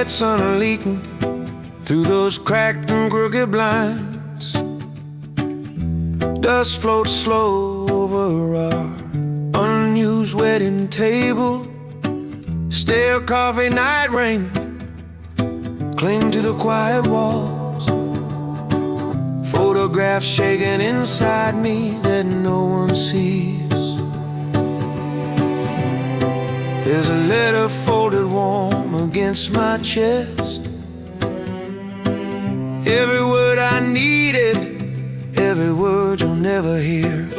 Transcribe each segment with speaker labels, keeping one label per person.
Speaker 1: quiet sun leaking through those cracked and crooked blinds. Dust floats slow over our unused wedding table. Stale coffee, night rain cling to the quiet walls. Photographs shaking inside me that no one sees. There's a letter folded warm against my chest. Every word I needed, every word you'll never hear.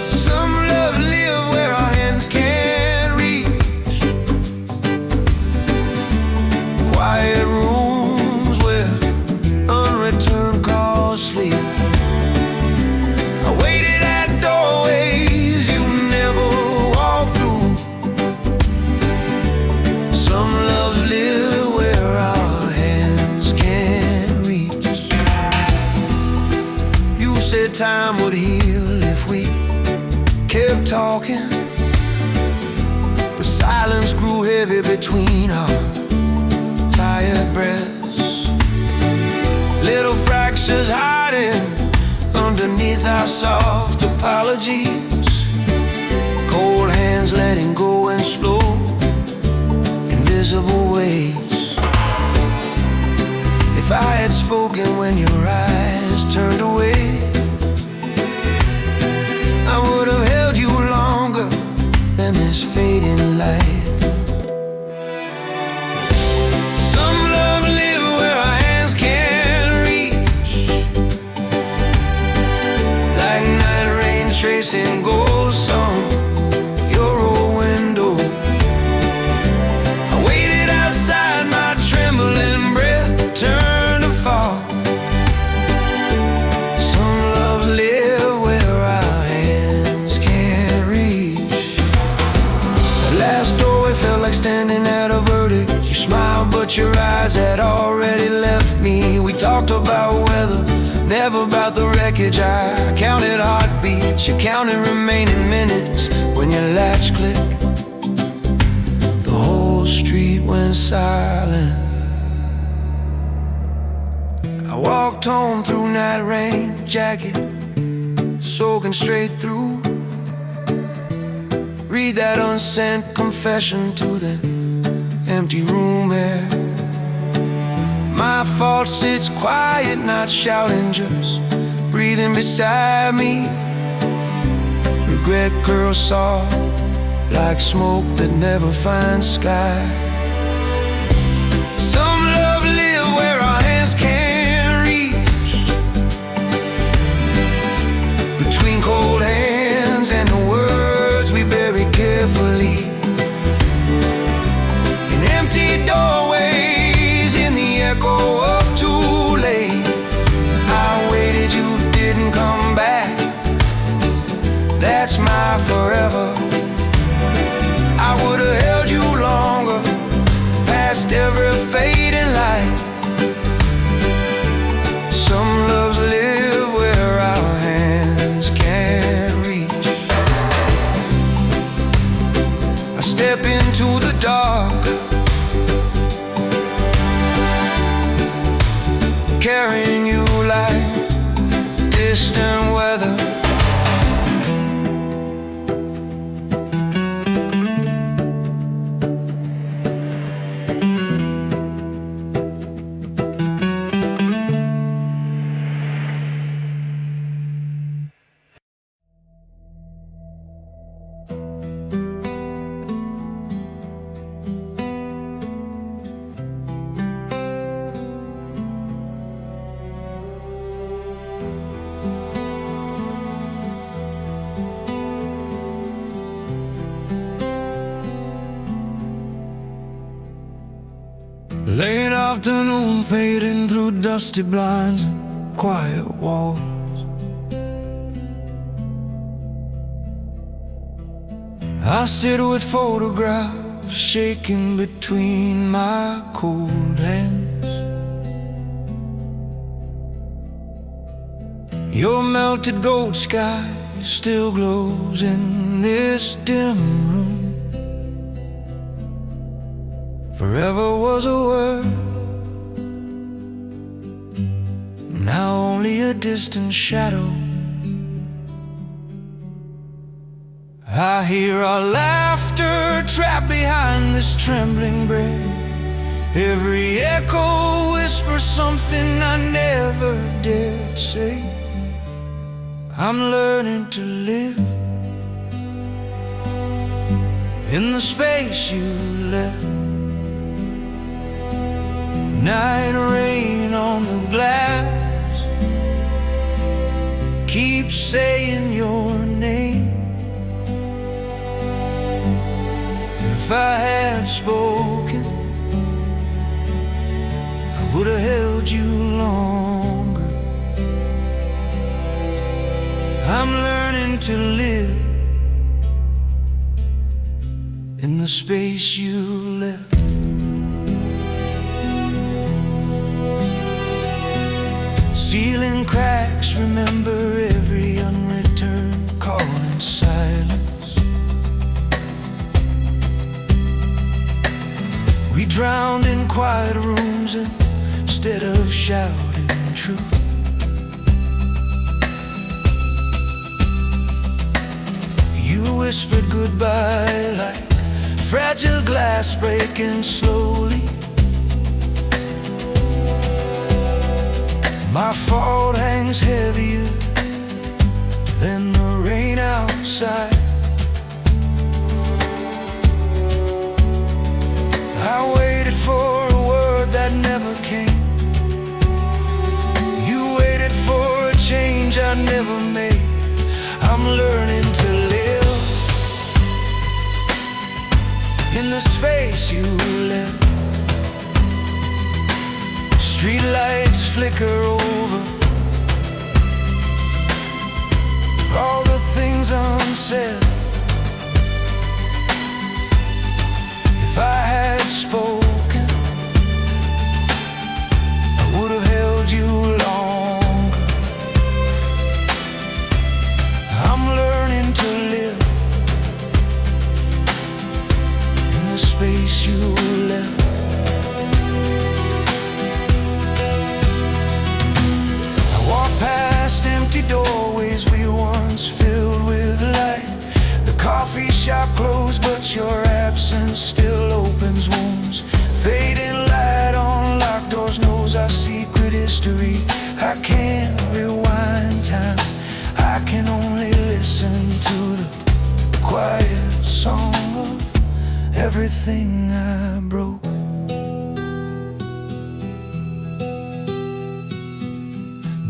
Speaker 1: Some love live where our hands can't reach. Quiet rooms where unreturned calls sleep. I waited at doorways you never walked through. Some loves live where our hands can't reach. You said time would heal if we kept talking, but silence grew heavy between our tired breaths. Little fractures hiding underneath our soft apologies. Cold hands letting go in slow, invisible ways. If I had spoken when your eyes turned away, I would have held you longer than this fading light. Some love live where our hands can't reach. Like night rain tracing ghosts on your old window. I waited outside, my trembling breath turned to fall. Some loves live where our hands can't reach. The last doorway felt like standing at a verdict. You smiled, but your eyes had already left me. We talked about weather, never about the wreckage. I counted heartbeats, you counted remaining minutes. When your latch clicked, the whole street went silent. I walked home through night rain, jacket soaking straight through. Read that unsent confession to the empty room air. My fault sits quiet, not shouting, just breathing beside me. Regret curls soft like smoke that never finds sky. Some love live where our hands can't reach. Between cold hands and the words we bury carefully. In empty doorways, in the echo of too late. I waited, you didn't come back. That's my forever. I would have held you longer, past every fading light. Some loves live where our hands can't reach. I step into the dark, carrying you like distant weather. Late afternoon fading through dusty blinds and quiet walls. I sit with photographs shaking between my cold hands. Your melted gold sky still glows in this dim room. Forever was a word, now only a distant shadow. I hear our laughter trapped behind this trembling breath. Every echo whispers something I never dared say. I'm learning to live in the space you left. Night rain on the glass, keep saying your name. If I had spoken, I would have held you longer. I'm learning to live in the space you left. Ceiling cracks, remember every unreturned call in silence. We drowned in quiet rooms instead of shouting truth. You whispered goodbye like fragile glass breaking slowly. My fault hangs heavier than the rain outside. I waited for a word that never came. You waited for a change I never made. I'm learning to live in the space you left. Streetlights flicker over all the things unsaid. If I had spoken, I would have held you longer. I'm learning to live in the space you left. Past empty doorways we once filled with light. The coffee shop closed, but your absence still opens wounds. Fading light on locked doors knows our secret history. I can't rewind time, I can only listen to the quiet song of everything I broke.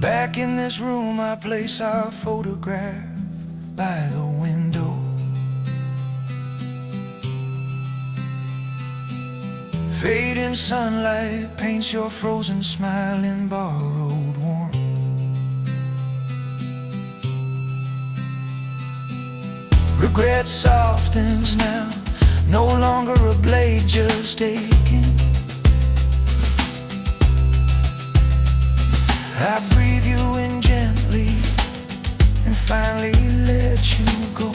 Speaker 1: Back in this room I place our photograph by the window. Fading sunlight paints your frozen smile in borrowed warmth. Regret softens now, no longer a blade just aching. I breathe you in gently and finally let you go.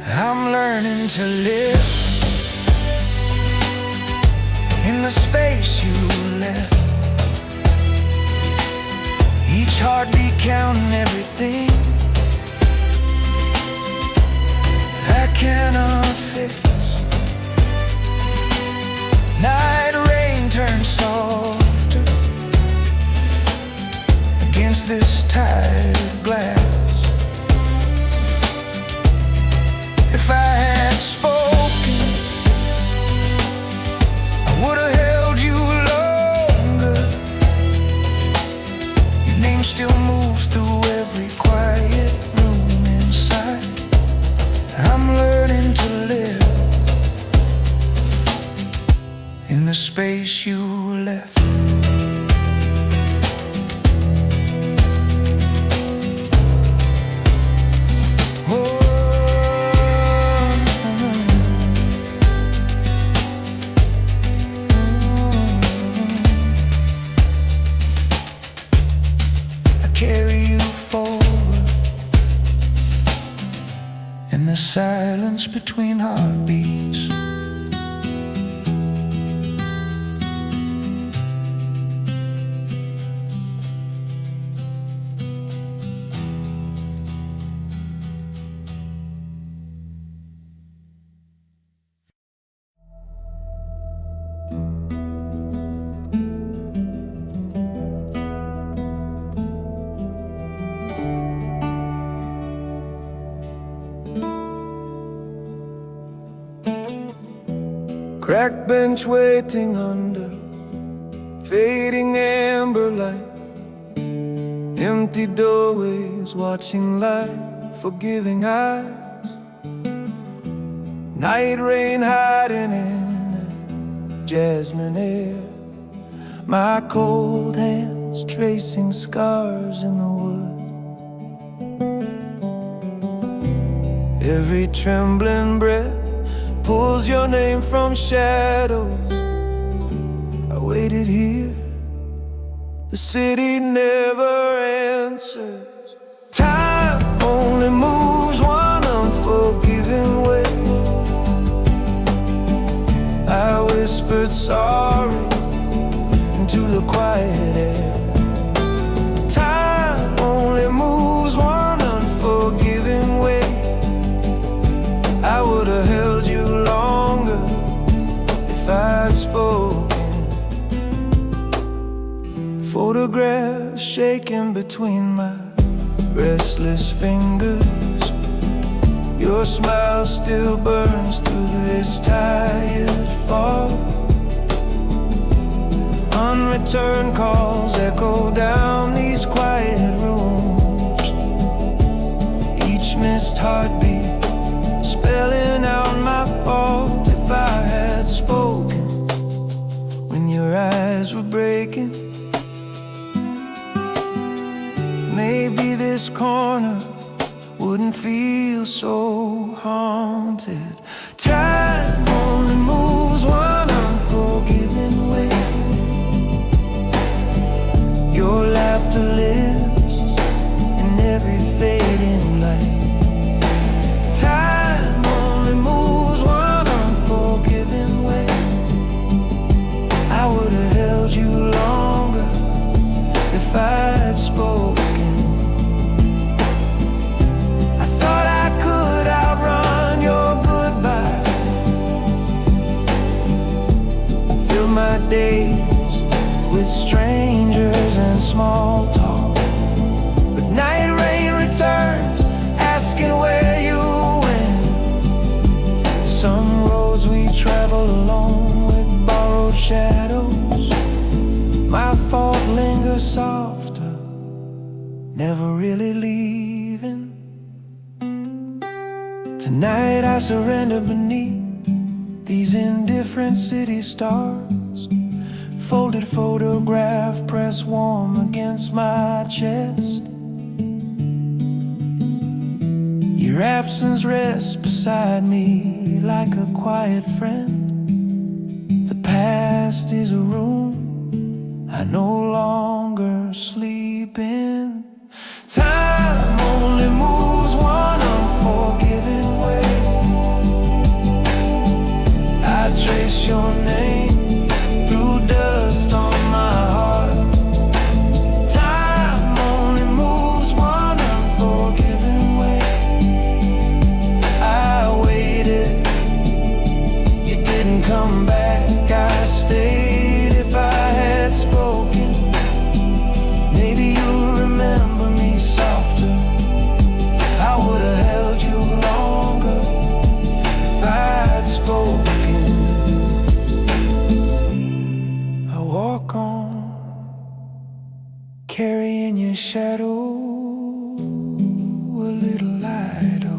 Speaker 1: I'm learning to live in the space you left. Each heartbeat counting everything I cannot fix. Night rain turns softer against this tide glass. If I had spoken, I would have held you longer. Your name still moves through every quiet room inside. I'm learning to live in the space you left. I carry you forward in the silence between heartbeats. cracked bench waiting under fading amber light, empty doorways watching light, forgiving eyes, night rain hiding in jasmine air, my cold hands tracing scars in the wood. Every trembling breath pulls your name from shadows. I waited here, the city never answers. Time only moves one unforgiving way. I whispered sorry into the quiet air. Time only moves one unforgiving way. I would have held you longer if I'd spoken. Photographs shaking between my restless fingers. Your smile still burns through this tired fog. Unreturned calls echo down these quiet rooms. Each missed heartbeat spelling out my fault. If I had spoken when your eyes were breaking, maybe this corner wouldn't feel so haunted. Time only moves one unforgiving way. Your laughter lives in every fading light. Time only moves one unforgiving way. I would have held you longer if I'd spoken. I thought I could outrun your goodbye, fill my days with strangers and small talk. But night rain returns, asking where you went. Some roads we travel alone with borrowed shadows. My fault lingers softer, never really leaving. Tonight I surrender beneath these indifferent city stars. Folded photograph pressed warm against my chest. Your absence rests beside me like a quiet friend. The past is a room I no longer sleep in. Time only moves one unforgiving way. I trace your name through dust on my heart. Time only moves one unforgiving way. I waited, you didn't come back. I stayed. If I had spoken, maybe you'll remember me softer. I would have held you longer if I'd spoken. I walk on, carrying your shadow, a little light, oh.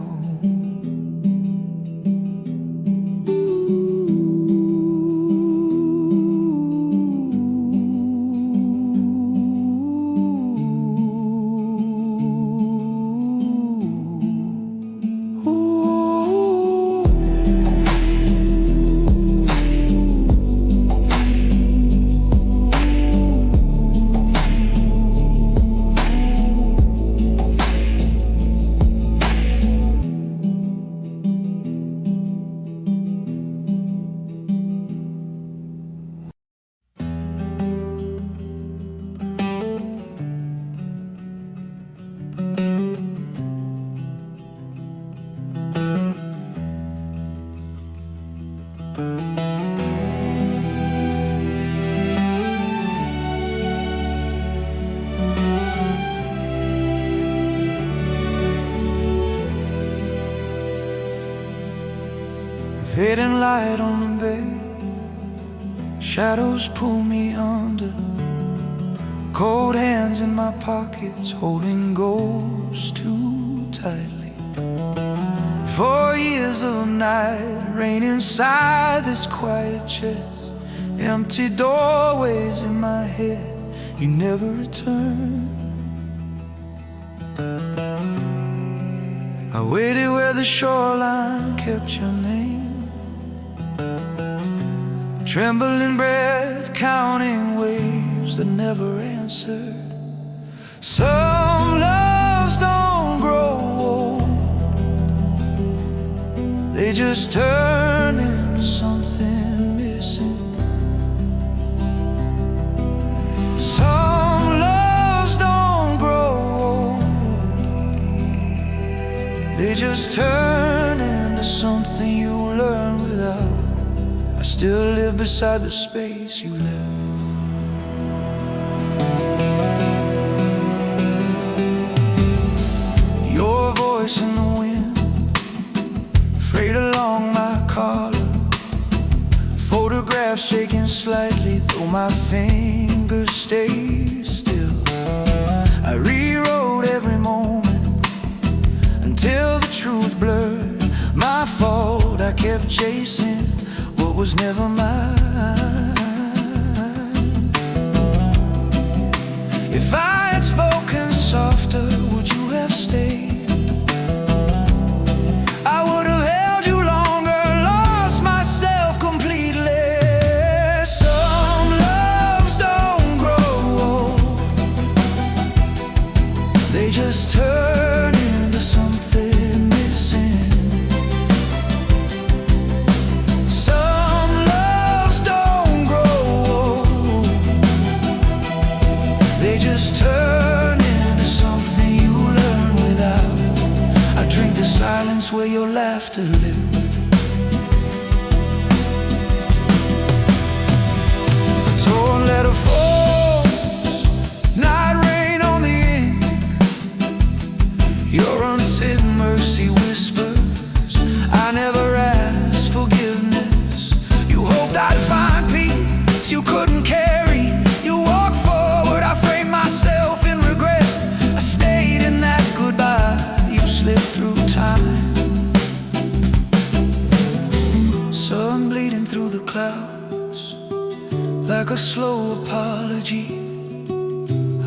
Speaker 1: Fading light on the bay, Shadows pull me under, cold hands in my pockets, holding ghosts too tightly. 4 years of night, rain inside this quiet chest, empty doorways in my head, you never return. I waited where the shoreline kept your name, trembling breath, counting waves that never answered. Some loves don't grow old, they just turn into something missing. Some loves don't grow old, they just turn into something you learn without. I still live beside the space you left. Your voice in the wind, frayed along my collar, photographs shaking slightly, though my fingers stay still. I rewrote every moment until the truth blurred. My fault, I kept chasing what was never mine. If I had spoken softer, would you have stayed? I would have held you longer, lost myself completely. Some loves don't grow old, they just turn into something missing. Silence where your laughter lived. A torn letter falls, night rain on the ink. Your unsaid mercy whispers, I never asked forgiveness. You hoped I'd find peace you couldn't carry. You walked forward, I framed myself in regret. I stayed in that goodbye, you slipped through time. Sun bleeding through the clouds like a slow apology.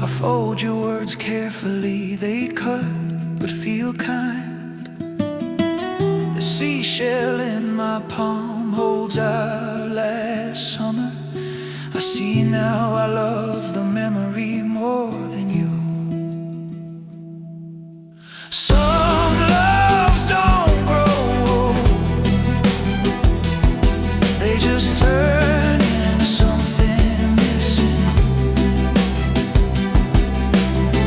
Speaker 1: I fold your words carefully, they cut but feel kind. The seashell in my palm holds our last summer. I see now I love the memory more than you. Some loves don't grow old, they just turn into something missing.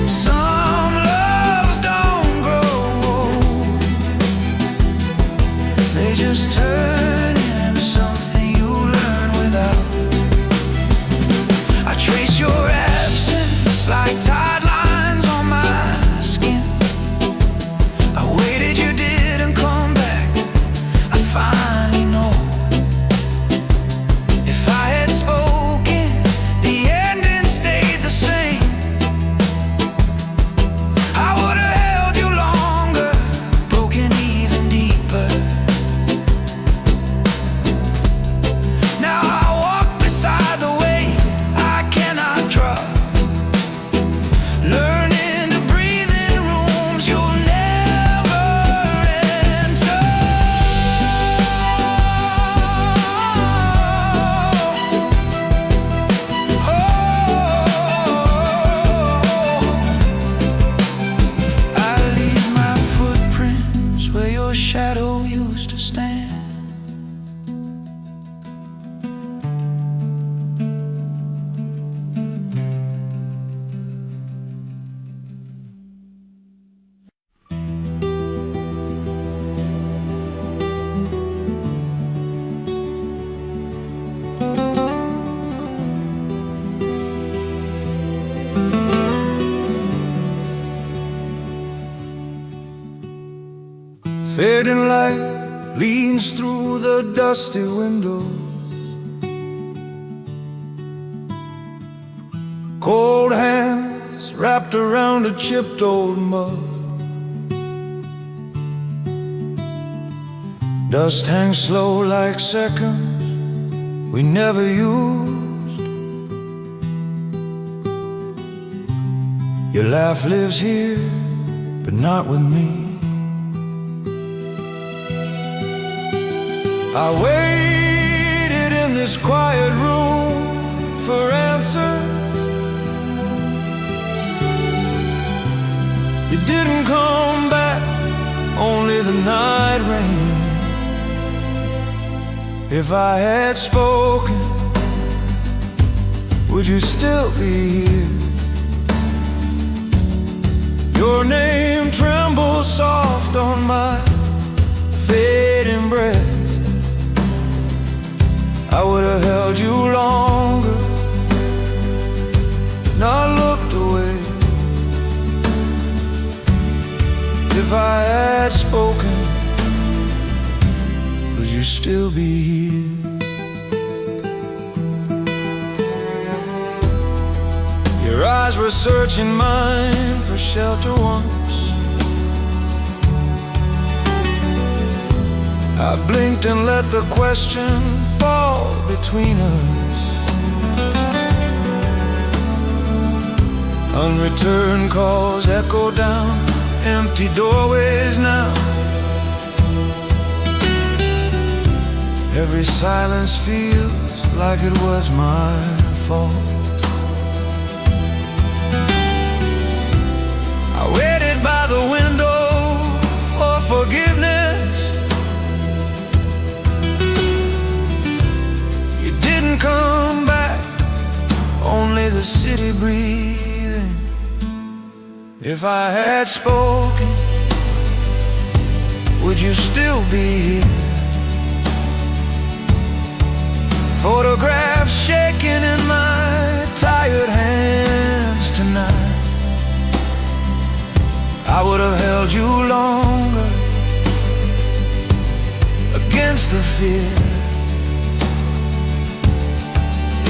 Speaker 1: Some loves don't grow old, they just turn into something you learn without. I trace your absence like tide lines on my skin. I waited, you didn't come back, I finally know. If I had spoken, the ending stayed the same. I would have held you longer, broken even deeper. Now I walk beside the way I cannot drop, learning to breathe in rooms you'll never enter. I leave my footprints where your shadow used to stand. Fading light leans through the dusty windows. Cold hands wrapped around a chipped old mug. Dust hangs slow like seconds we never used. Your laugh lives here, but not with me. I waited in this quiet room for answers. You didn't come back, only the night rain. If I had spoken, would you still be here? Your name trembles soft on my fading breath. I would have held you longer, not looked away. If I had spoken, would you still be here? Your eyes were searching mine for shelter once. I blinked and let the question fall between us. Unreturned calls echo down empty doorways now. Every silence feels like it was my fault. I waited by the window for forgiveness. You didn't come back, only the city breathing. If I had spoken, would you still be here? Photographs shaking in my tired hands tonight. I would have held you longer against the fear.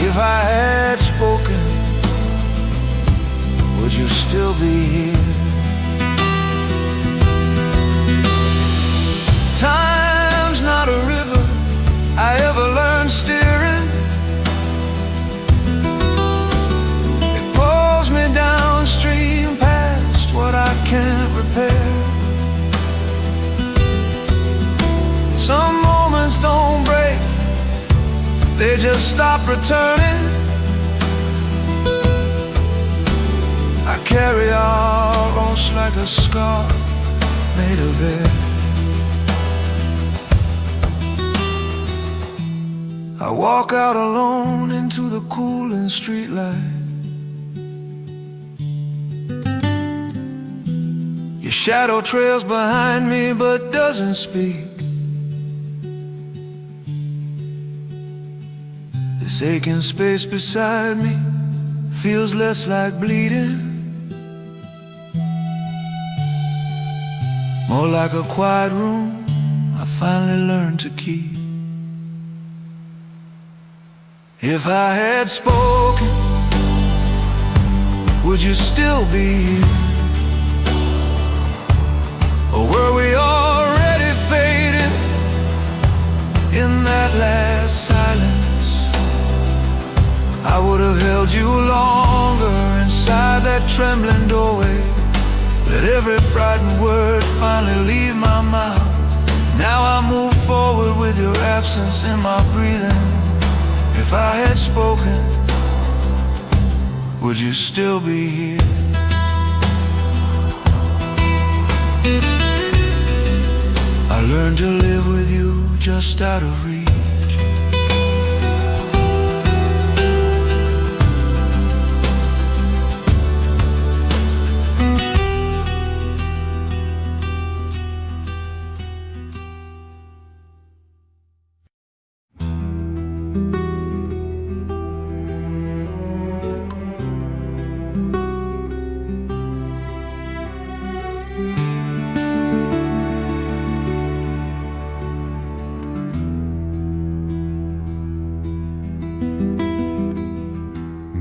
Speaker 1: If I had spoken, would you still be here? Time's not a river I ever learned steering. It pulls me downstream past what I can't repair. Some moments don't break, they just stop returning. I carry our loss like a scar made of air. I walk out alone into the cooling streetlight. Your shadow trails behind me but doesn't speak. This aching space beside me feels less like bleeding, more like a quiet room I finally learned to keep. If I had spoken, would you still be here? Or were we already fading in that last silence? I would have held you longer inside that trembling doorway. Let every frightened word finally leave my mouth. Now I move forward with your absence in my breathing. If I had spoken, would you still be here? I learned to live with you just out of reach.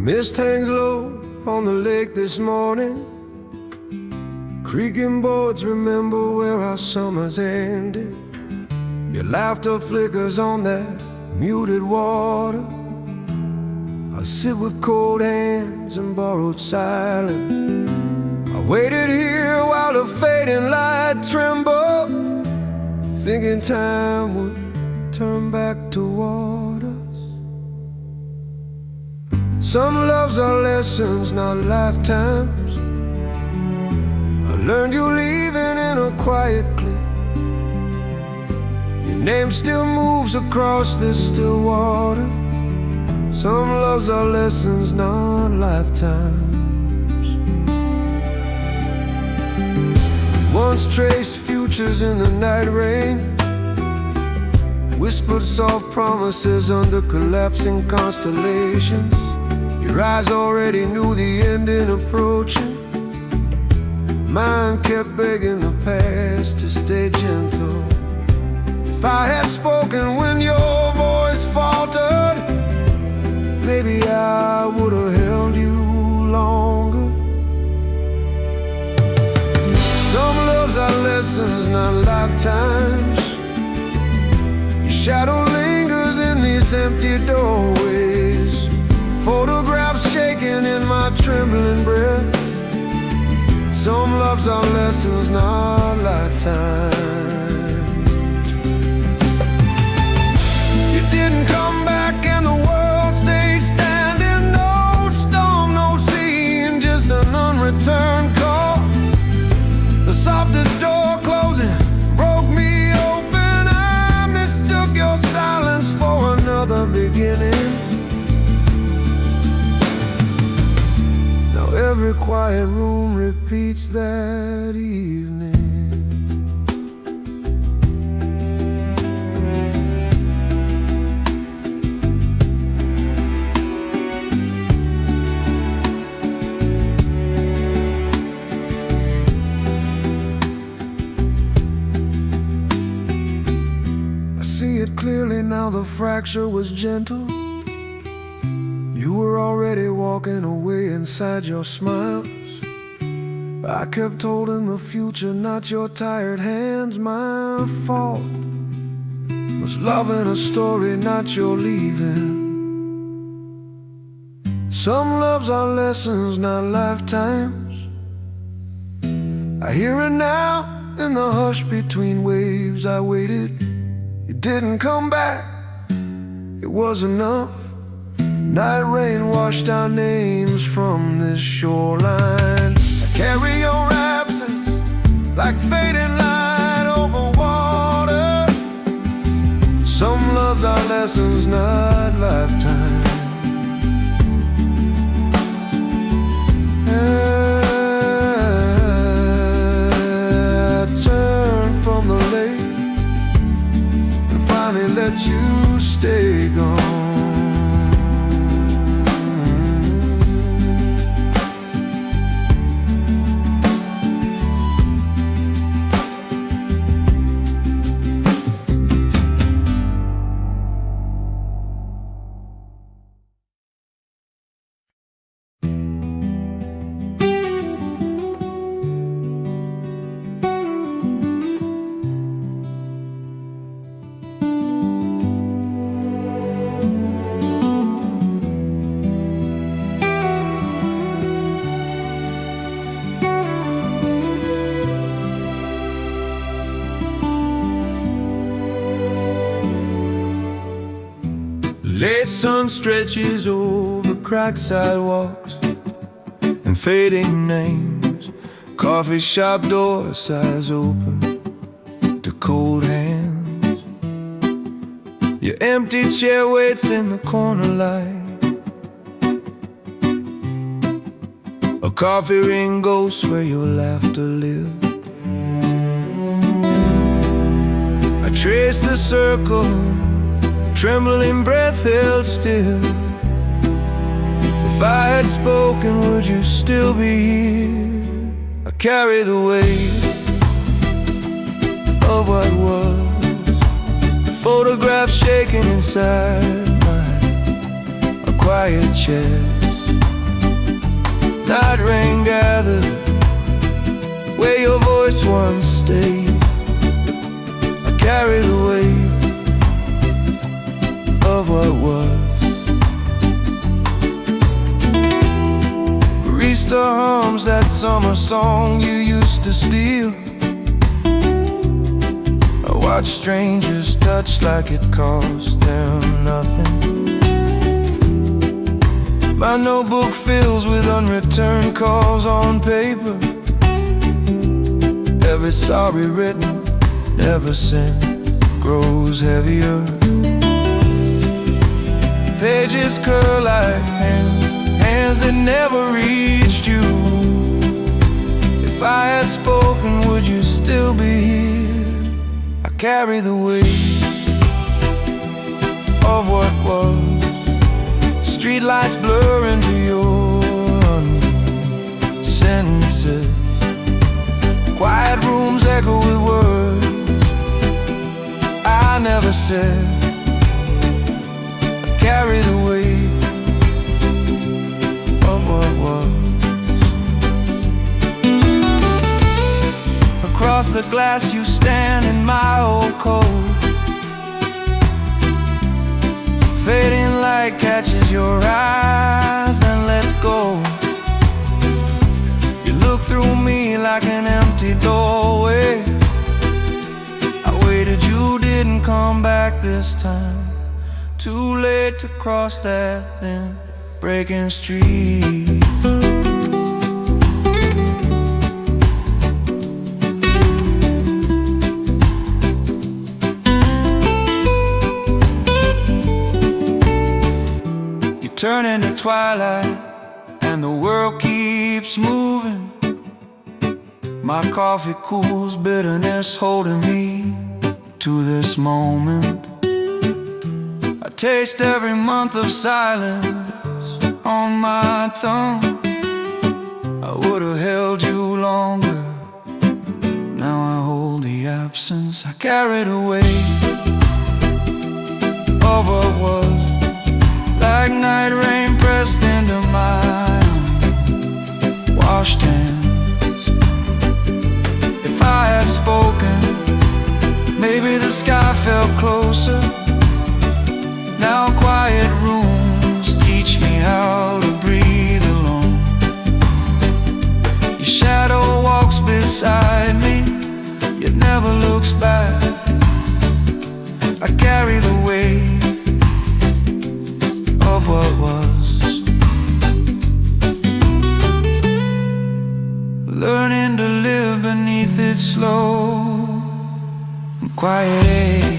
Speaker 1: Mist hangs low on the lake this morning. Creaking boards remember where our summers ended. Your laughter flickers on that muted water. I sit with cold hands and borrowed silence. I waited here while the fading light trembled, thinking time would turn back toward us. Some loves are lessons, not lifetimes. I learned you leaving in a quiet clip. Your name still moves across this still water. Some loves are lessons, not lifetimes. We once traced futures in the night rain, whispered soft promises under collapsing constellations. Your eyes already knew the ending approaching. Mine kept begging the past to stay gentle. If I had spoken when your voice faltered, maybe I would have held you longer. Some loves are lessons, not lifetimes. Your shadow lingers in these empty doorways, photographs shaking in my trembling breath. Some loves are lessons, not lifetimes. You didn't come back and the world stayed standing. No storm, no scene, just an unreturned call. The softest door closing broke me open. I mistook your silence for another beginning. Now every quiet room repeats that evening. Clearly now the fracture was gentle. You were already walking away inside your smiles. I kept holding the future, not your tired hands. My fault was loving a story, not your leaving. Some loves are lessons, not lifetimes. I hear it now in the hush between waves. I waited, you didn't come back, it was enough. Night rain washed our names from this shoreline. I carry your absence like fading light over water. Some loves are lessons, not lifetime. I turned from the lake and finally let you stay gone. Late sun stretches over cracked sidewalks and fading names. Coffee shop door sighs open to cold hands. Your empty chair waits in the corner light. A coffee ring ghosts where your laughter lived. I trace the circle, trembling breath held still. If I had spoken, would you still be here? I carry the weight of what was, the photograph shaking inside a quiet chest. night rain gathered where your voice once stayed. I carry the weight of what was. Barista hums that summer song you used to steal. I watch strangers touch like it cost them nothing. My notebook fills with unreturned calls on paper. Every sorry written, never sent, grows heavier. Pages curl like hands that never reached you. If I had spoken, would you still be here? I carry the weight of what was. Streetlights blur into your sentences. Quiet rooms echo with words I never said. I carry the weight of what was. Across the glass you stand in my old coat. Fading light catches your eyes, then lets go. You look through me like an empty doorway. I waited, you didn't come back this time. Too late to cross that thin breaking street. Turn into twilight and the world keeps moving. My coffee cools bitterness holding me to this moment. I taste every month of silence on my tongue. I would have held you longer. Now I hold the absence. I carried away of what was. Like night rain pressed into my washed hands. If I had spoken, maybe the sky felt closer. Now quiet rooms teach me how to breathe alone. Your shadow walks beside me, it never looks back. I carry the weight of what was. Learning to live beneath its slow and quiet air.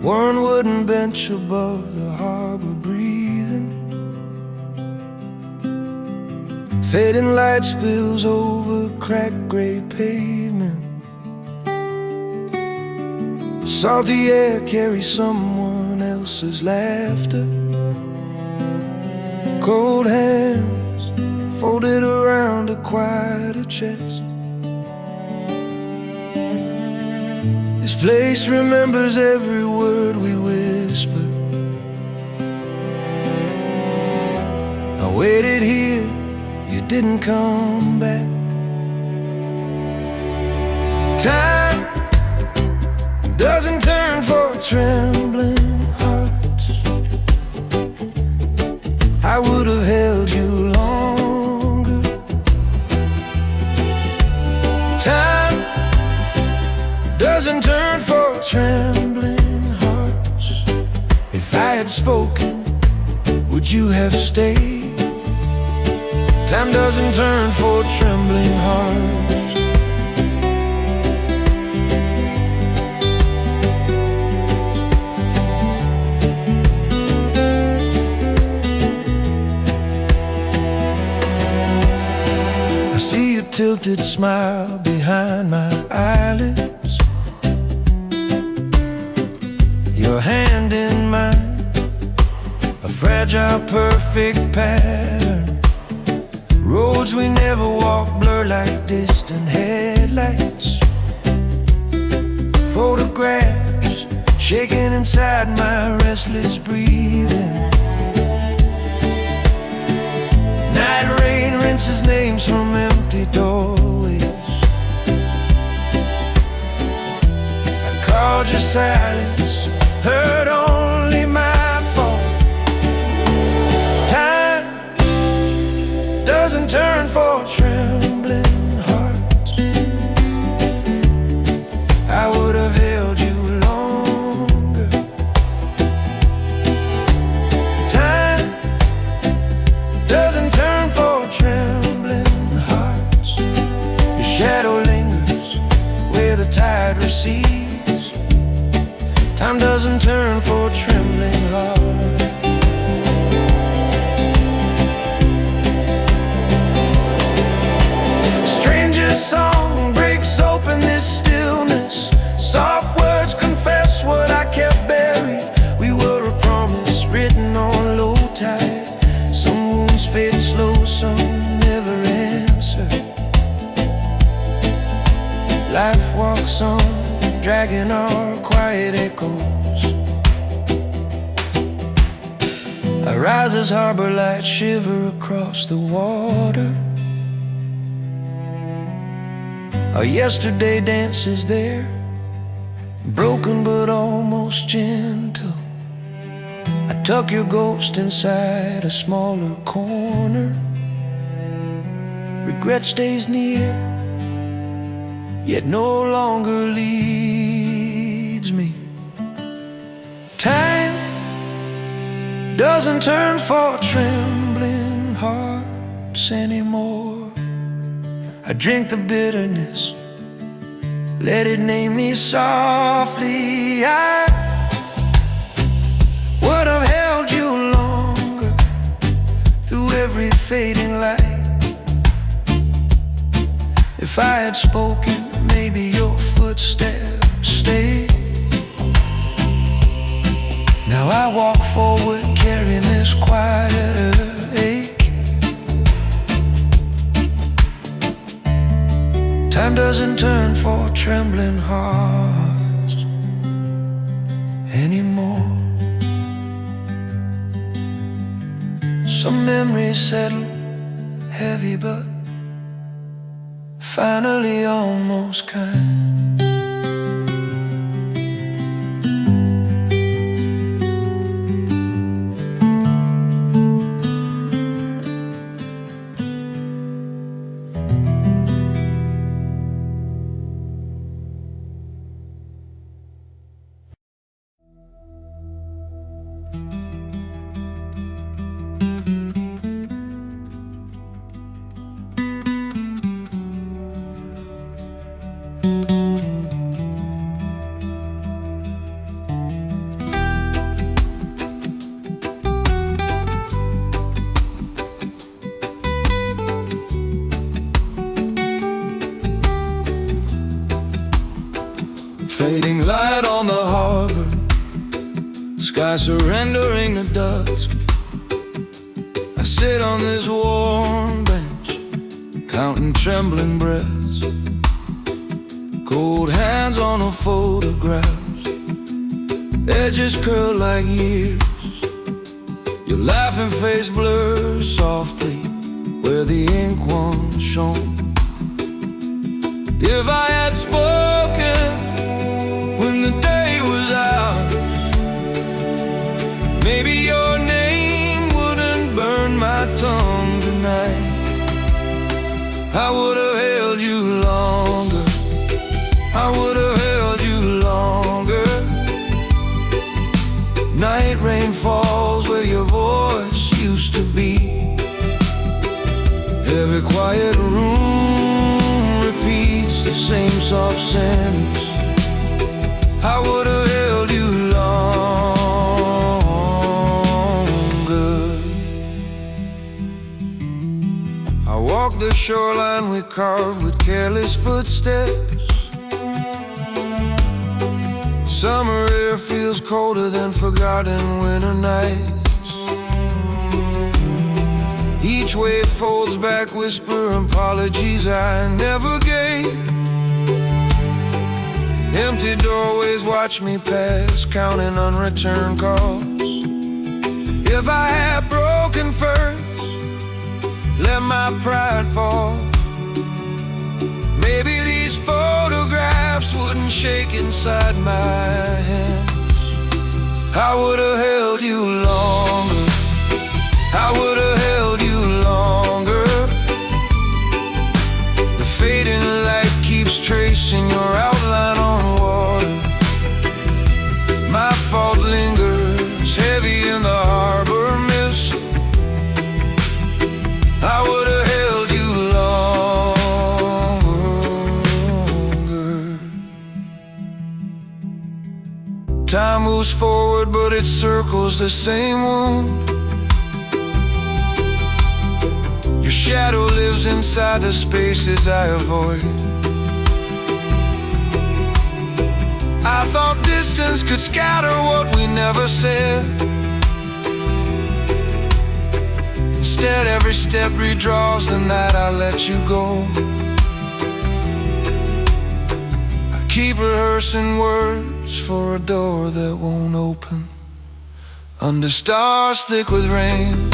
Speaker 1: One wooden bench above the harbor breathing. Fading light spills over cracked gray pavement. Salty air carries someone else's laughter. Cold hands folded around a quieter chest. This place remembers every word we whispered. I waited here, you didn't come back. Time doesn't turn for trembling hearts. I would have held you longer, spoken, would you have stayed? Time doesn't turn for trembling hearts. I see your tilted smile behind my eyelids, your hand in mine, a fragile, perfect pattern. Roads we never walk blur like distant headlights. Photographs shaking inside my restless breathing. Night rain rinses names from empty doorways. I called your silence, heard only my fault. Time doesn't turn for trembling hearts. I would have held you longer. Time doesn't turn for trembling hearts. Your shadow lingers where the tide recedes. Time doesn't turn for trembling hearts. Stranger's song breaks open this stillness. Soft words confess what I kept buried. We were a promise written on low tide. Some wounds fade slow, some never answer. Life walks on, dragging our quiet echoes. I rise as harbor lights shiver across the water. Our yesterday dances there, broken but almost gentle. I tuck your ghost inside a smaller corner. Regret stays near, yet no longer leads me. Time doesn't turn for trembling hearts anymore. I drink the bitterness, let it name me softly. I would have held you longer through every fading light. If I had spoken, maybe your footsteps stayed. Now I walk forward carrying this quieter ache. Time doesn't turn for trembling hearts anymore. Some memories settle heavy but finally almost kind. Fading light on the harbor, sky surrendering to dusk. I sit on this warm bench, counting trembling breaths. Cold hands on the photographs, edges curl like years. Your laughing face blurs softly where the ink once shone. If I had spoken when the day was ours, maybe your name wouldn't burn my tongue tonight. I would have held you longer, I would have held you longer. Night rain falls soft sentence, I would have held you longer. I walk the shoreline we carved with careless footsteps. Summer air feels colder than forgotten winter nights. Each wave folds back, whisper apologies I never gave. Empty doorways watch me pass, counting unreturned calls. If I had broken first, let my pride fall, maybe these photographs wouldn't shake inside my hands. I would have held you longer, I would have held you longer. The fading light keeps tracing your outline on water. My fault lingers heavy in the harbor mist. I would have held you longer. Time moves forward, but it circles the same wound. Your shadow lives inside the spaces I avoid. I thought distance could scatter what we never said. Instead, every step redraws the night I let you go. I keep rehearsing words for a door that won't open. Under stars thick with rain,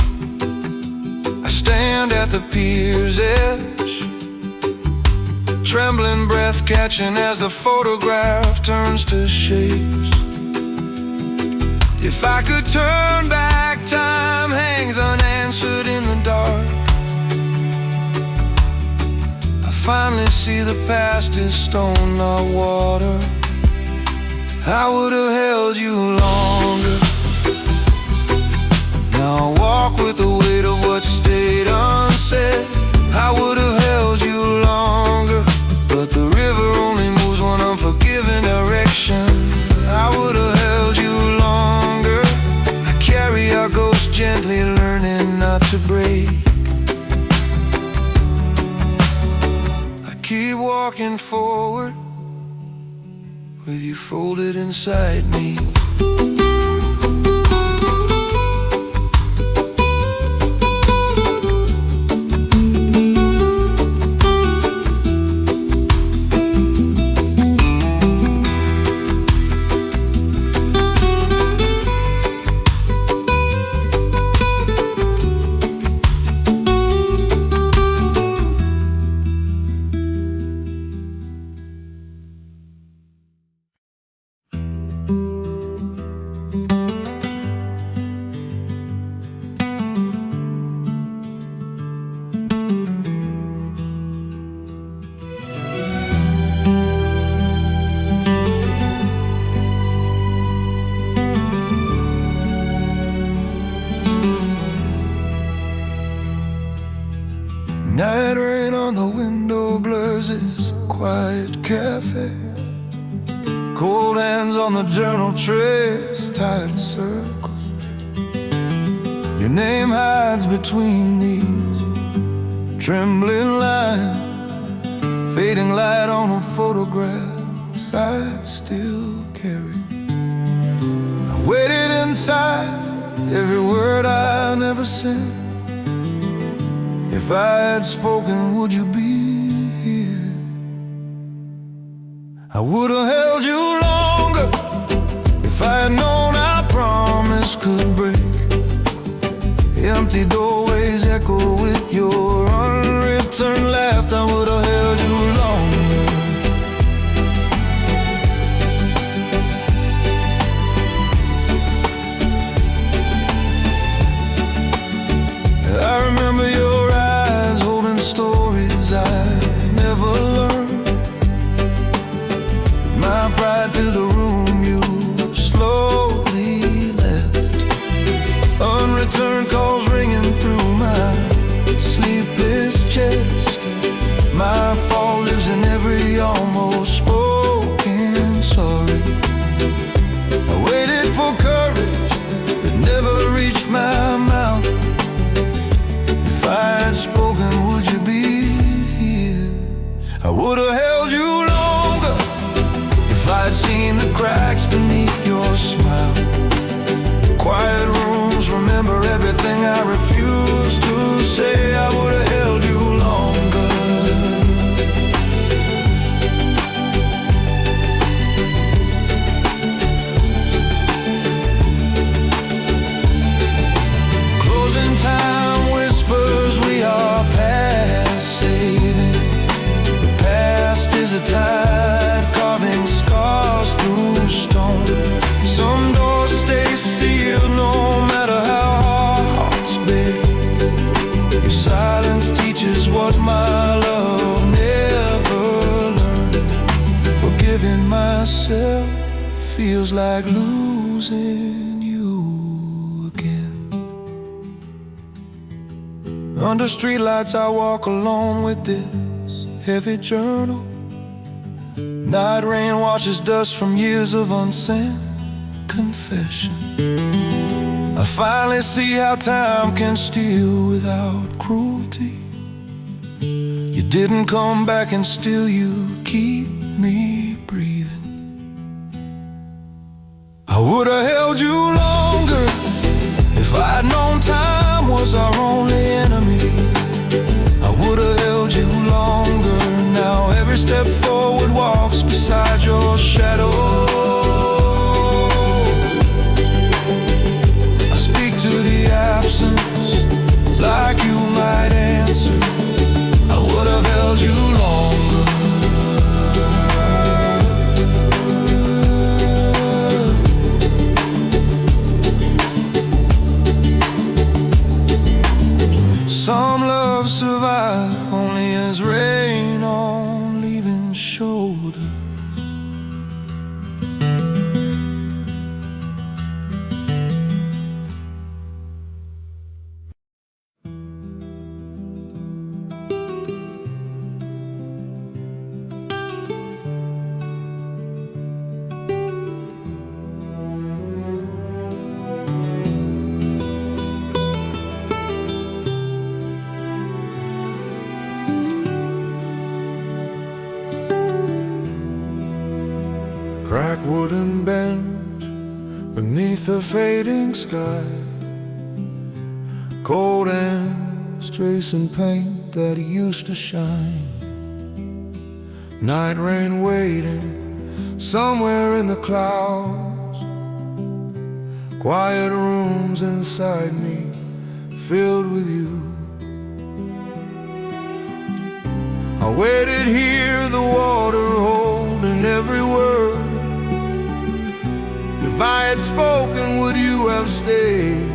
Speaker 1: I stand at the pier's edge, trembling breath catching as the photograph turns to shapes. If I could turn back, time hangs unanswered in the dark. I finally see the past is stone, not water. I would have held you longer. Now I walk with the weight of what stayed unsaid. I would have held you longer, but the river only moves one unforgiving direction. I would have held you longer. I carry our ghost gently, learning not to break. I keep walking forward with you folded inside me. Night rain on the window blurs this quiet cafe. Cold hands on the journal trace, tired circles. Your name hides between these trembling lines, fading light on the photographs I still carry. I waited inside every word I never said. If I had spoken, would you be here? I would have held you longer if I had known our promise could break. Empty doorways echo with your unreturned laughter. I would have held you longer. I remember your eyes holding stories I never learned. My pride filled the room you slowly left. Unreturned calls ringing through my sleepless chest. My fault lives in every almost feels like losing you again. Under streetlights I walk alone with this heavy journal. Night rain washes dust from years of unsent confession. I finally see how time can steal without cruelty. You didn't come back and still you keep me breathing. I would have held you longer if I'd known time was our only enemy. I would have held you longer. Now every step forward walks beside your shadow. I speak to the absence like you might answer. I would have held you longer. Some love survive only as rain on leaving shoulders. Cracked wooden bench beneath a fading sky, cold ends tracing paint that used to shine. Night rain waiting somewhere in the clouds, quiet rooms inside me filled with you. I waited here, the water holding every word. If I had spoken, would you have stayed?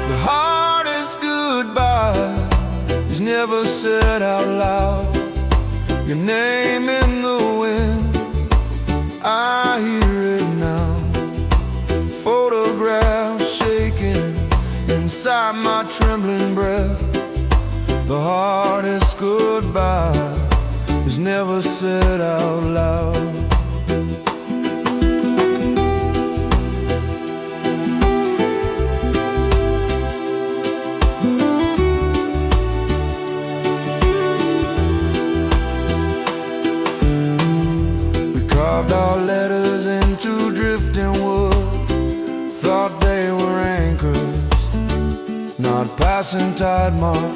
Speaker 1: The hardest goodbye is never said out loud. Your name in the wind, I hear it now. Photographs shaking inside my trembling breath. The hardest goodbye is never said out loud. Carved our letters into drifting wood, thought they were anchors, not passing tide mark.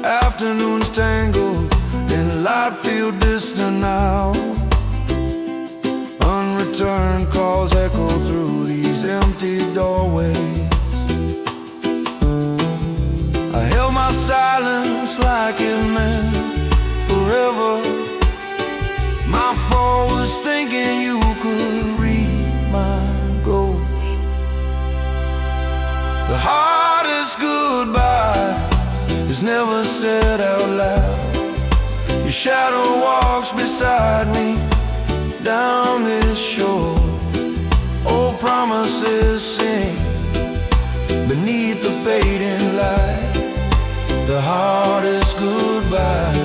Speaker 1: Afternoons tangled in light feel distant now. Unreturned calls echo through these empty doorways. I held my silence like it meant forever. My fault was thinking you could read my ghost. The hardest goodbye is never said out loud. Your shadow walks beside me down this shore. Old promises sing beneath the fading light. The hardest goodbye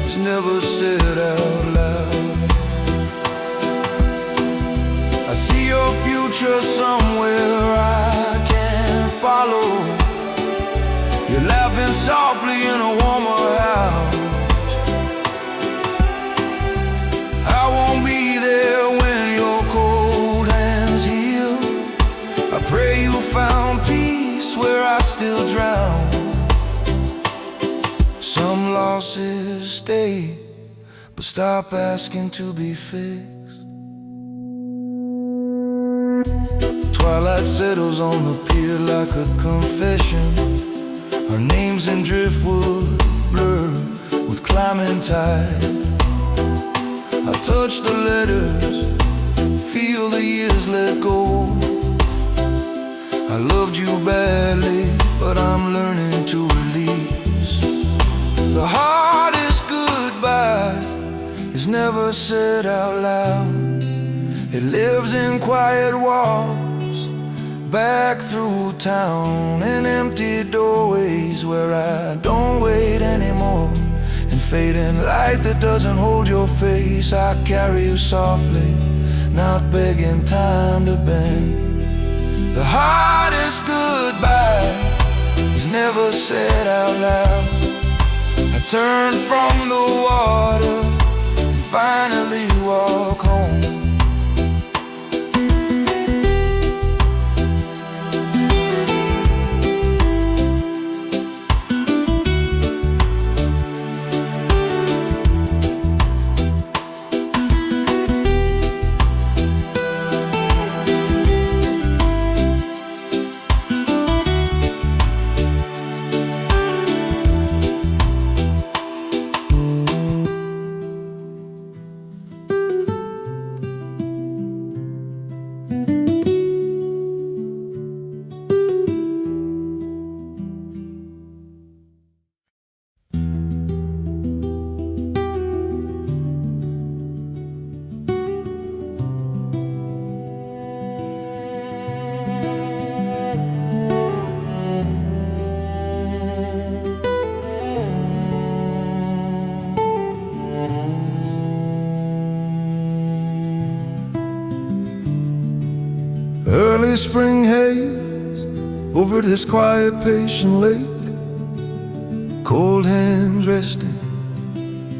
Speaker 1: is never said out loud. I see your future somewhere I can't follow. You're laughing softly in a warmer house. I won't be there when your cold hands heal. I pray you found peace where I still drown. Some losses stay, but stop asking to be fixed. Twilight settles on the pier like a confession. Our names in driftwood blur with climbing tide. I touch the letters, feel the years let go. I loved you badly, but I'm learning to release. The hardest goodbye is is never said out loud. It lives in quiet walls, back through town, in empty doorways where I don't wait anymore. In fading light that doesn't hold your face, I carry you softly, not begging time to bend. The hardest goodbye is never said out loud. I turn from the water and finally walk home. Early spring haze over this quiet, patient lake. Cold hands resting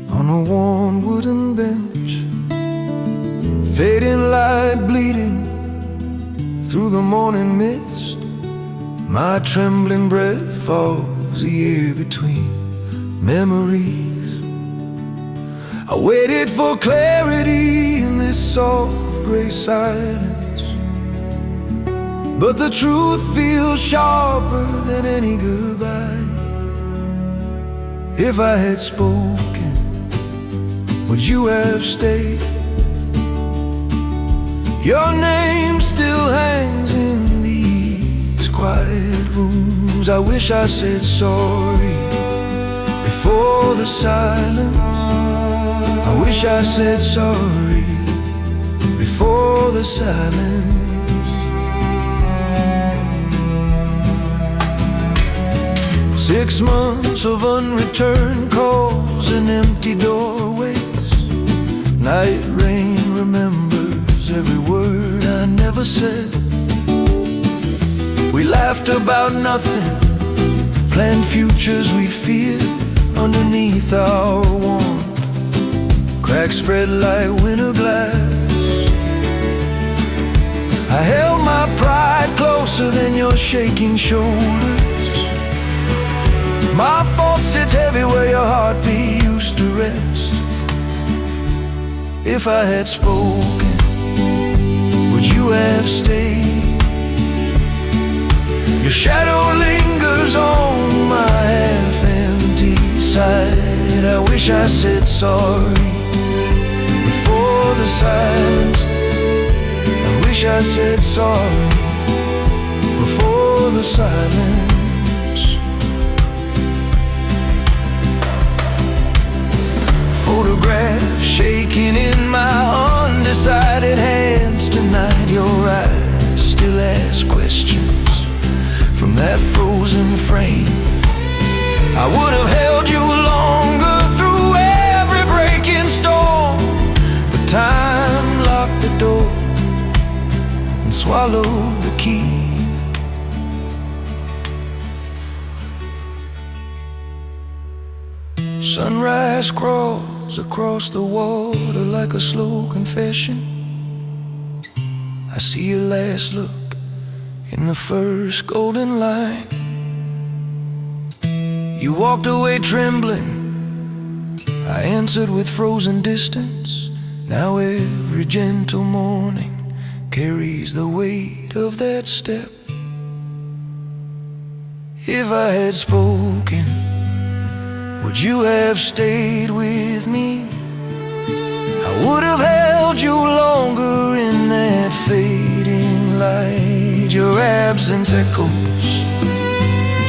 Speaker 1: on a worn wooden bench. Fading light bleeding through the morning mist. My trembling breath falls a year between memories. I waited for clarity in this soft gray silence, but the truth feels sharper than any goodbye. If I had spoken, would you have stayed? Your name still hangs in these quiet rooms. I wish I said sorry before the silence. I wish I said sorry before the silence. 6 months of unreturned calls and empty doorways. Night rain remembers every word I never said. We laughed about nothing, planned futures we feared underneath our warmth. Cracks spread like winter glass. I held my pride closer than your shaking shoulders. My fault sits heavy where your heartbeat used to rest. If I had spoken, would you have stayed? Your shadow lingers on my half-empty side. I wish I said sorry before the silence. I wish I said sorry before the silence. Photograph shaking in my undecided hands tonight. Your eyes still ask questions from that frozen frame. I would have held you longer through every breaking storm, but time locked the door and swallowed the key. Sunrise crawls across the water like a slow confession. I see your last look in the first golden line. You walked away trembling, I answered with frozen distance. Now every gentle morning carries the weight of that step. If I had spoken, would you have stayed with me? I would have held you longer in that fading light. Your absence echoes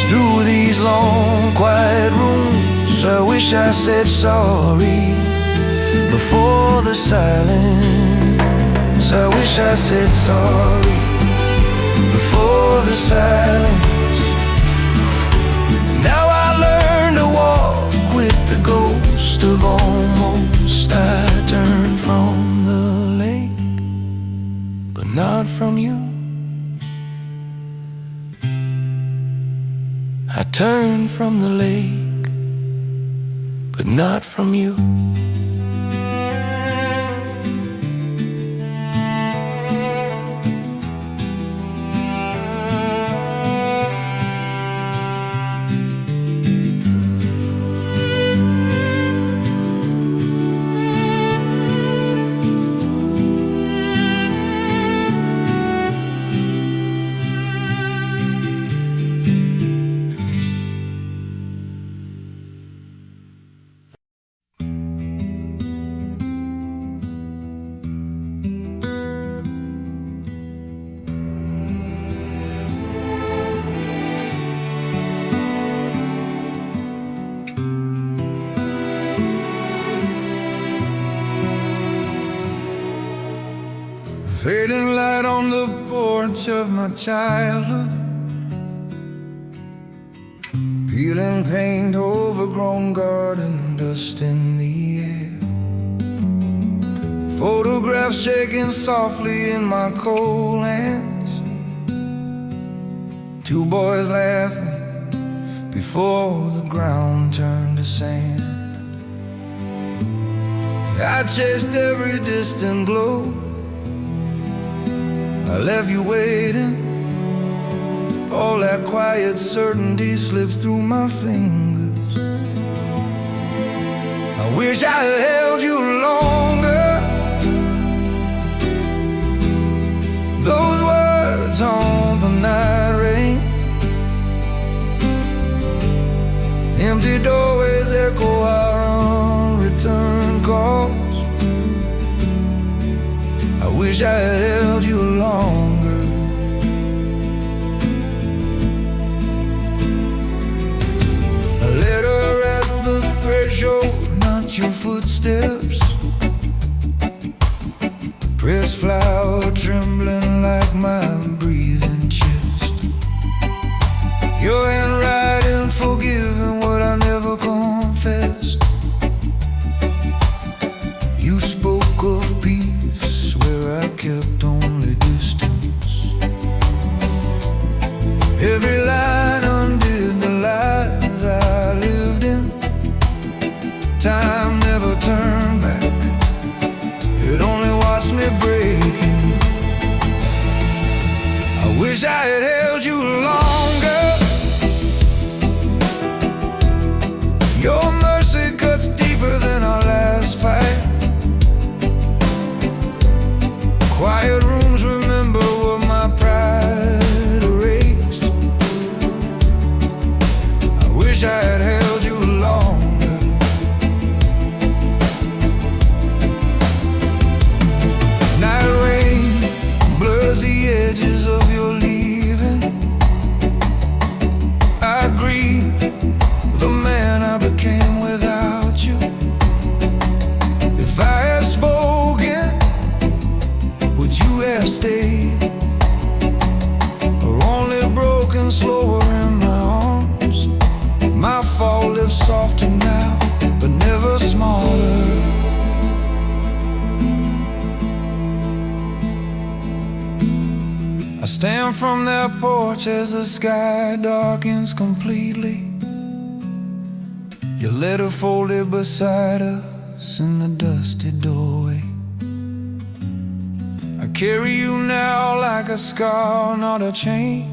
Speaker 1: through these long quiet rooms. I wish I said sorry before the silence. I wish I said sorry before the silence. Now I learn to walk with the ghost of almost. I turn from the lake, but not from you. I turn from the lake, but not from you.
Speaker 2: Fading light on the porch of my childhood, peeling paint, overgrown garden, dust in the air. Photographs shaking softly in my cold hands. Two boys laughing before the ground turned to sand. I chased every distant glow, I left you waiting. All that quiet certainty slipped through my fingers. I wish I had held you longer. Those words on the night rain, empty doorways echo our unreturned calls. I wish I had held you longer. A letter at the threshold, not your footsteps. Pressed flower trembling like my breathing chest. Your handwriting forgiving what I never confessed. You spoke of peace where I kept only distance. Every line undid the lies I lived in. Time never turned back, it only watched me breaking. I wish I had held you longer. Your mercy cuts deeper than our last fight. Quiet rooms remember what my pride erased. I wish I had held you longer. Night rain blurs the edges of your leaving. I grieve the man I became without you. If I had spoken, would you have stayed? Or only broken slower in my arms? My fault lives softer now, but never smaller. I stand from that porch as the sky darkens completely. Your letter folded beside us in the dusty doorway. I carry you now like a scar, not a chain.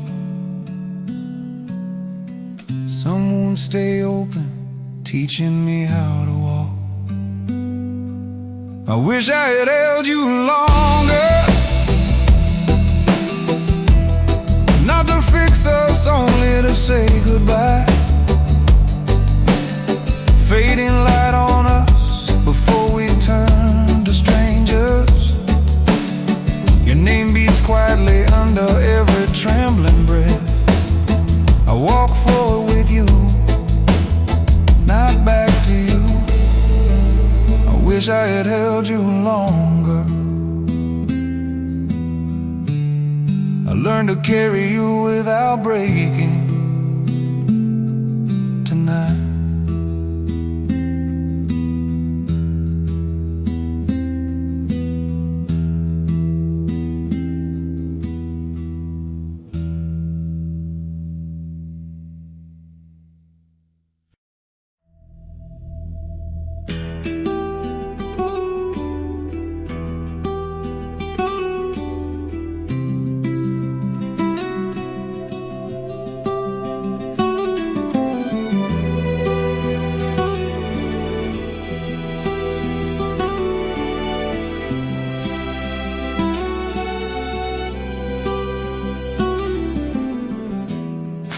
Speaker 2: Some wounds stay open, teaching me how to walk. I wish I had held you longer. Not to fix us, only to say goodbye. Fading light on us before we turn to strangers. Your name beats quietly under every trembling breath. I walk forward with you, not back to you. I wish wish I had held you longer. I learned to carry you without breaking tonight.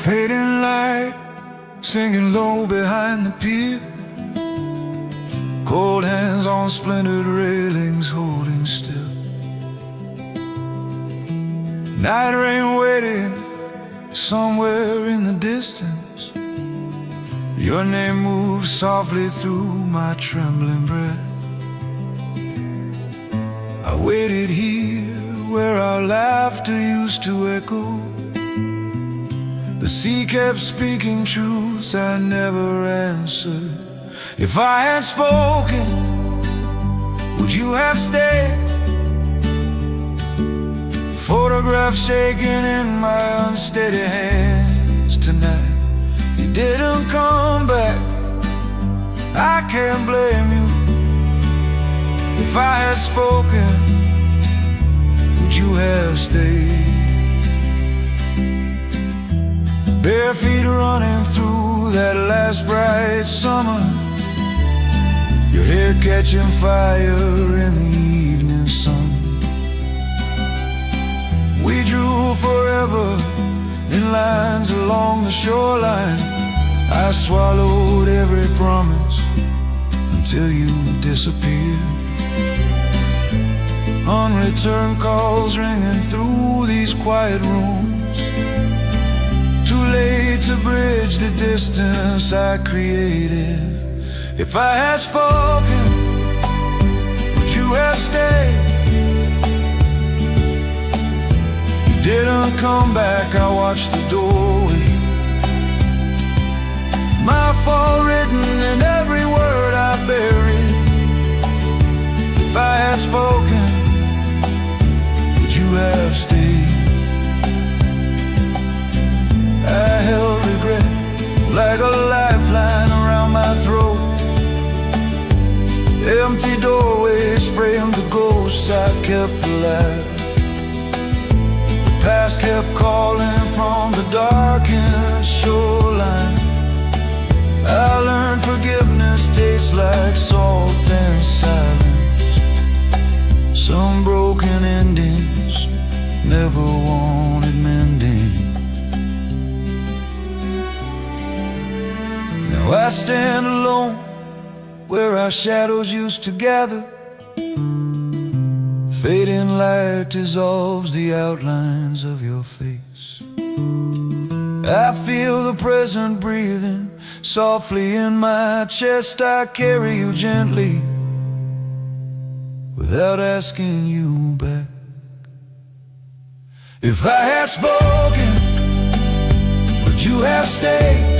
Speaker 2: Fading light, singing low behind the pier. Cold hands on splintered railings holding still. Night rain waiting somewhere in the distance. Your name moves softly through my trembling breath. I waited here where our laughter used to echo. The sea kept speaking truths I never answered. If I had spoken, would you have stayed? Photograph shaking in my unsteady hands tonight. You didn't come back, I can't blame you. If I had spoken, would you have stayed? Bare feet running through that last bright summer. Your hair catching fire in the evening sun. We drew forever in lines along the shoreline. I swallowed every promise until you disappeared. Unreturned calls ringing through these quiet rooms. Too late to bridge the distance I created. If I had spoken, would you have stayed? You didn't come back, I watched the doorway. My fault written in every word I buried. If I had spoken, would you have stayed? I held regret like a lifeline around my throat. Empty doorways framed the ghosts I kept alive. The past kept calling from the darkened shoreline. I learned forgiveness tastes like salt and silence. Some broken endings never wanted mending. Now I stand alone where our shadows used to gather. Fading light dissolves the outlines of your face. I feel the present breathing softly in my chest. I carry you gently without asking you back. If I had spoken, would you have stayed?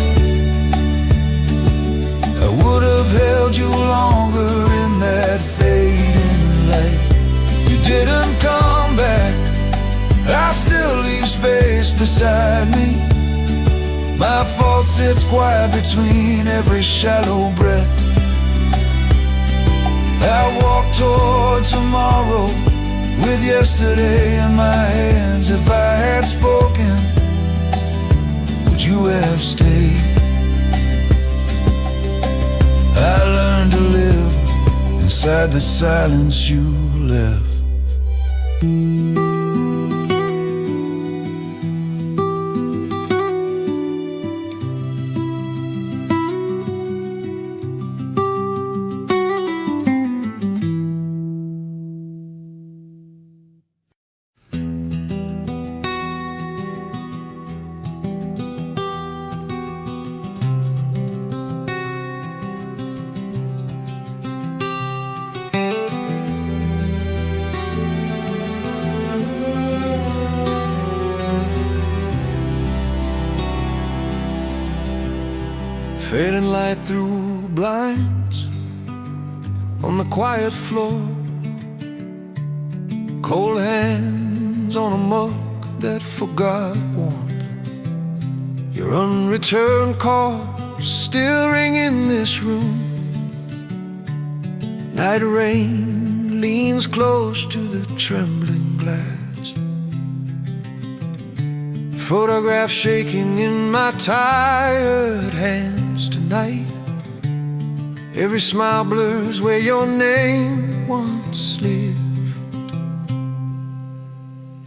Speaker 2: I would have held you longer in that fading light. You didn't come back, I still leave space beside me. My fault sits quiet between every shallow breath. I walk toward tomorrow with yesterday in my hands. If I had spoken, would you have stayed? I learned to live inside the silence you left. Fading light through blinds on the quiet floor, cold hands on a mug that forgot warmth. Your unreturned call still ring in this room. Night rain leans close to the trembling glass. Photograph shaking in my tired hands tonight. Every smile blurs where your name once lived.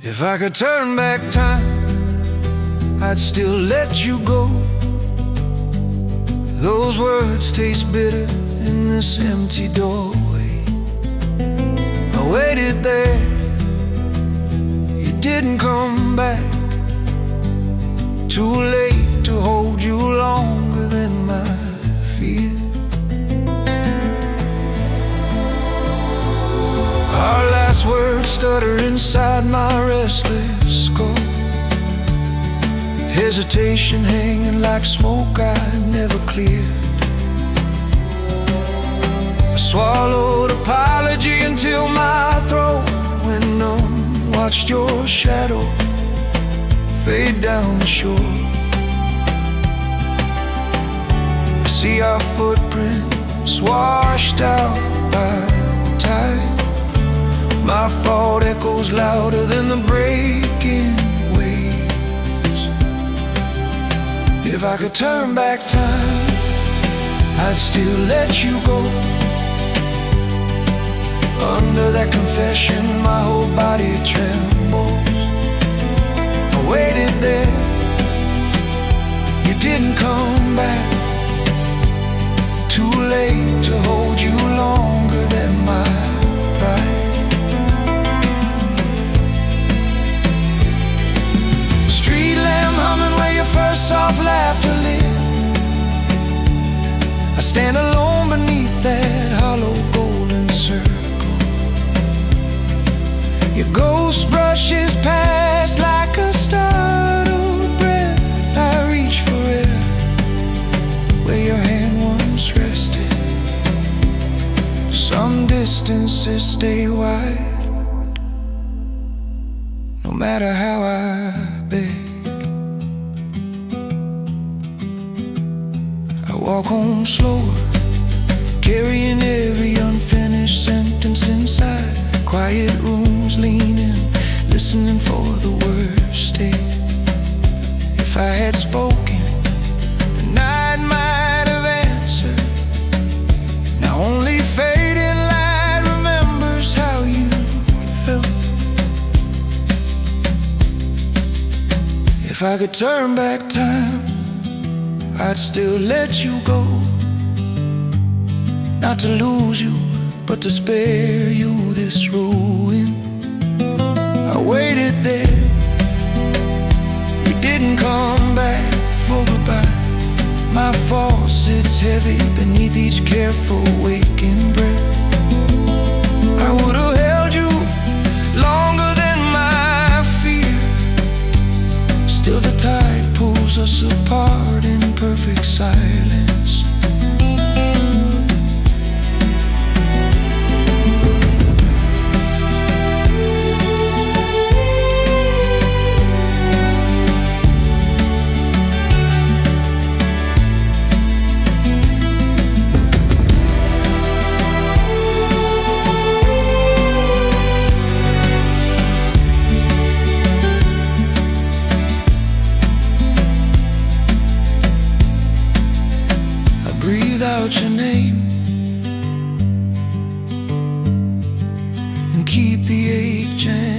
Speaker 2: If I could turn back time, I'd still let you go. Those words taste bitter in this empty doorway. I waited there, you didn't come back. Too late to hold you longer than my fear. Our last words stutter inside my restless skull. Hesitation hanging like smoke I never cleared. I swallowed apology until my throat went numb. Watched your shadow fade down the shore. I see our footprints washed out by the tide. My fault echoes louder than the breaking waves. If I could turn back time, I'd still let you go. Under that confession, my whole body trembles. I waited there, you didn't come back. Too late to hold you longer than my pride. Street lamp humming where your first soft laughter lived. I stand alone beneath that hollow golden circle. Your ghost brushes past like a startled breath. I reach for air where your hand once rested. Some distances stay wide, no matter how I beg. I walk home slower, carrying every unfinished sentence inside. Quiet rooms, leaning, listening for the worst day. If I had spoken, the night might have answered. Now only fading light remembers how you felt. If I could turn back time, I'd still let you go. Not to lose you, but to spare you this ruin. I waited there, you didn't come back for goodbye. My fault sits heavy beneath each careful waking breath. I would have held you longer than my fear. Still the tide pulls us apart in perfect silence. Breathe out your name and keep the ache gentle.